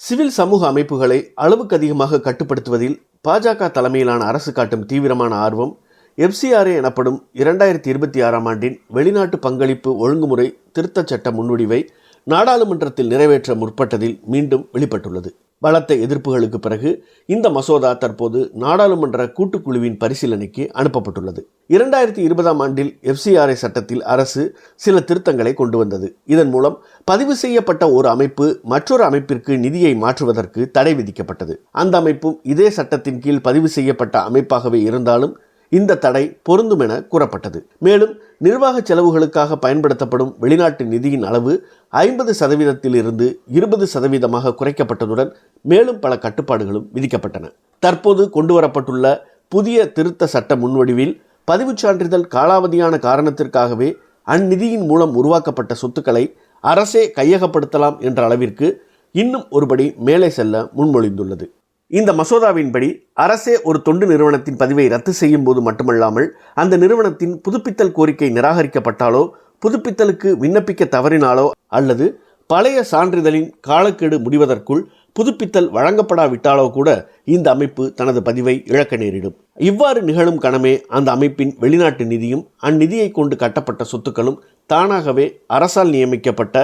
Civil சமூக அமைப்புகளை அளவுக்கு அதிகமாக கட்டுப்படுத்துவதில் பாஜக தலைமையிலான அரசு காட்டும் தீவிரமான ஆர்வம் FCRA எனப்படும் 2026ஆம் ஆண்டின் வெளிநாட்டு பங்களிப்பு ஒழுங்குமுறை திருத்தச் சட்ட முன்வடிவை நாடாளுமன்றத்தில் நிறைவேற்ற முற்பட்டதில் மீண்டும் வெளிப்பட்டுள்ளது. பலத்த எதிர்ப்புகளுக்கு பிறகு இந்த மசோதா தற்போது நாடாளுமன்ற கூட்டுக்குழுவின் பரிசீலனைக்கு அனுப்பப்பட்டுள்ளது. 2020ஆம் ஆண்டில் FCRA சட்டத்தில் அரசு சில திருத்தங்களை கொண்டு வந்தது. இதன் மூலம் பதிவு செய்யப்பட்ட ஒரு அமைப்பு மற்றொரு அமைப்பிற்கு நிதியை மாற்றுவதற்கு தடை விதிக்கப்பட்டது. அந்த அமைப்பும் இதே சட்டத்தின் கீழ் பதிவு செய்யப்பட்ட அமைப்பாகவே இருந்தாலும் இந்த தடை பொருந்தும் என கூறப்பட்டது. மேலும் நிர்வாக செலவுகளுக்காக பயன்படுத்தப்படும் வெளிநாட்டு நிதியின் அளவு 50% இருந்து 20% குறைக்கப்பட்டதுடன் மேலும் பல கட்டுப்பாடுகளும் விதிக்கப்பட்டன. தற்போது கொண்டுவரப்பட்டுள்ள புதிய திருத்த சட்ட முன்வடிவில் பதிவுச் சான்றிதழ் காலாவதியான காரணத்திற்காகவே அந்நிதியின் மூலம் உருவாக்கப்பட்ட சொத்துக்களை அரசே கையகப்படுத்தலாம் என்ற அளவிற்கு இன்னும் ஒருபடி மேலே செல்ல முன்மொழிந்துள்ளது. இந்த மசோதாவின்படி அரசே ஒரு தொண்டு நிறுவனத்தின் பதிவை ரத்து செய்யும் போது மட்டுமல்லாமல் அந்த நிறுவனத்தின் புதுப்பித்தல் கோரிக்கை நிராகரிக்கப்பட்டாலோ புதுப்பித்தலுக்கு விண்ணப்பிக்க தவறினாலோ அல்லது பழைய சான்றிதழின் காலக்கெடு முடிவதற்குள் புதுப்பித்தல் வழங்கப்படாவிட்டாலோ கூட இந்த அமைப்பு தனது பதிவை இழக்க நேரிடும். இவ்வாறு நிகழும் கணமே அந்த அமைப்பின் வெளிநாட்டு நிதியும் அந்நிதியை கொண்டு கட்டப்பட்ட சொத்துக்களும் தானாகவே அரசால் நியமிக்கப்பட்ட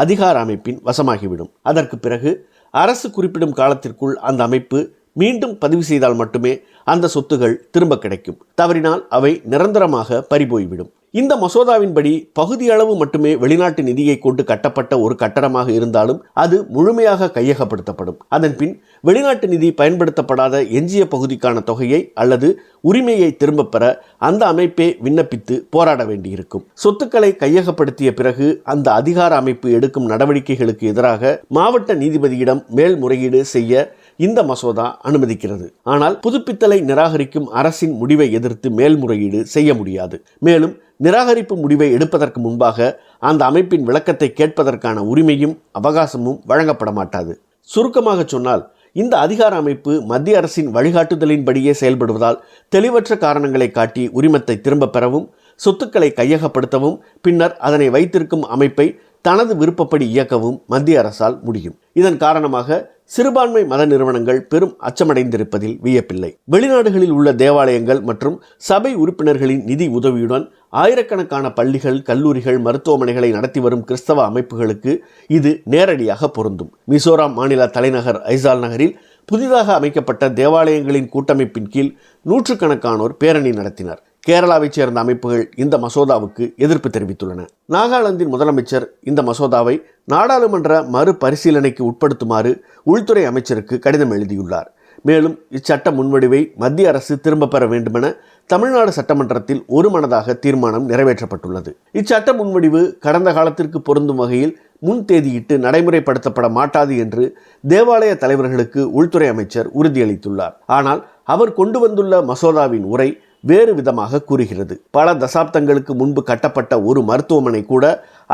அதிகார அமைப்பின் வசமாகிவிடும். அதற்கு பிறகு அரசு குறிப்பிடும் காலத்திற்குள் அந்த அமைப்பு மீண்டும் பதிவு செய்தால் மட்டுமே அந்த சொத்துகள் திரும்ப கிடைக்கும். தவறினால் அவை நிரந்தரமாக பறிபோய்விடும். இந்த மசோதாவின்படி பகுதியளவு மட்டுமே வெளிநாட்டு நிதியை கொண்டு கட்டப்பட்ட ஒரு கட்டடமாக இருந்தாலும் அது முழுமையாக கையகப்படுத்தப்படும். அதன்பின் வெளிநாட்டு நிதி பயன்படுத்தப்படாத எஞ்சிய பகுதிக்கான தொகையை அல்லது உரிமையை திரும்ப பெற அந்த அமைப்பே விண்ணப்பித்து போராட வேண்டியிருக்கும். சொத்துக்களை கையகப்படுத்திய பிறகு அந்த அதிகார அமைப்பு எடுக்கும் நடவடிக்கைகளுக்கு எதிராக மாவட்ட நீதிபதியிடம் மேல்முறையீடு செய்ய இந்த மசோதா அனுமதிக்கிறது. ஆனால் புதுப்பித்தலை நிராகரிக்கும் அரசின் முடிவை எதிர்த்து மேல்முறையீடு செய்ய முடியாது. மேலும் நிராகரிப்பு முடிவை எடுப்பதற்கு முன்பாக அந்த அமைப்பின் விளக்கத்தை கேட்பதற்கான உரிமையும் அவகாசமும் வழங்கப்பட மாட்டாது. சுருக்கமாக சொன்னால் இந்த அதிகார அமைப்பு மத்திய அரசின் வழிகாட்டுதலின்படியே செயல்படுவதால் தெளிவற்ற காரணங்களை காட்டி உரிமத்தை திரும்ப பெறவும் சொத்துக்களை கையகப்படுத்தவும் பின்னர் அதனை வைத்திருக்கும் அமைப்பை தனது விருப்பப்படி இயக்கவும் மத்திய அரசால் முடியும். இதன் காரணமாக சிறுபான்மை மத நிறுவனங்கள் பெரும் அச்சமடைந்திருப்பதில் வியப்பில்லை. வெளிநாடுகளில் உள்ள தேவாலயங்கள் மற்றும் சபை உறுப்பினர்களின் நிதி உதவியுடன் ஆயிரக்கணக்கான பள்ளிகள், கல்லூரிகள், மருத்துவமனைகளை நடத்தி வரும் கிறிஸ்தவ அமைப்புகளுக்கு இது நேரடியாக பொருந்தும். மிசோராம் மாநில தலைநகர் ஐசால் நகரில் புதிதாக அமைக்கப்பட்ட தேவாலயங்களின் கூட்டமைப்பின் கீழ் நூற்றுக்கணக்கானோர் பேரணி நடத்தினர். கேரளாவைச் சேர்ந்த அமைப்புகள் இந்த மசோதாவுக்கு எதிர்ப்பு தெரிவித்துள்ளன. நாகாலாந்தின் முதலமைச்சர் இந்த மசோதாவை நாடாளுமன்ற மறுபரிசீலனைக்கு உட்படுத்துமாறு உள்துறை அமைச்சருக்கு கடிதம் எழுதியுள்ளார். மேலும் இச்சட்ட முன்வடிவை மத்திய அரசு திரும்ப பெற வேண்டுமென தமிழ்நாடு சட்டமன்றத்தில் ஒருமனதாக தீர்மானம் நிறைவேற்றப்பட்டுள்ளது. இச்சட்ட முன்வடிவு கடந்த காலத்திற்கு பொருந்தும் வகையில் முன் தேதியிட்டு நடைமுறைப்படுத்தப்பட மாட்டாது என்று தேவாலய தலைவர்களுக்கு உள்துறை அமைச்சர் உறுதியளித்துள்ளார். ஆனால் அவர் கொண்டு வந்துள்ள மசோதாவின் உரை வேறு விதமாக கூறுகிறது. பல தசாப்தங்களுக்கு முன்பு கட்டப்பட்ட ஒரு மருத்துவமனை கூட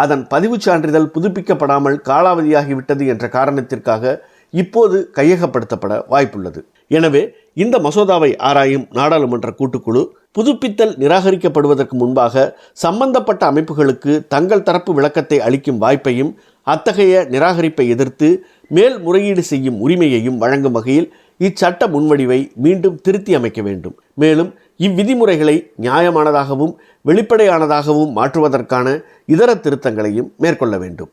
அதன் பதிவுச் சான்றிதழ் புதுப்பிக்கப்படாமல் காலாவதியாகிவிட்டது என்ற காரணத்திற்காக இப்போது கையகப்படுத்தப்பட வாய்ப்புள்ளது. எனவே இந்த மசோதாவை ஆராயும் நாடாளுமன்ற கூட்டுக்குழு புதுப்பித்தல் நிராகரிக்கப்படுவதற்கு முன்பாக சம்பந்தப்பட்ட அமைப்புகளுக்கு தங்கள் தரப்பு விளக்கத்தை அளிக்கும் வாய்ப்பையும் அத்தகைய நிராகரிப்பை எதிர்த்து மேல்முறையீடு செய்யும் உரிமையையும் வழங்கும் வகையில் இச்சட்ட முன்வடிவை மீண்டும் திருத்தி அமைக்க வேண்டும். மேலும் இவ்விதிமுறைகளை நியாயமானதாகவும் வெளிப்படையானதாகவும் மாற்றுவதற்கான இதர திருத்தங்களையும் மேற்கொள்ள வேண்டும்.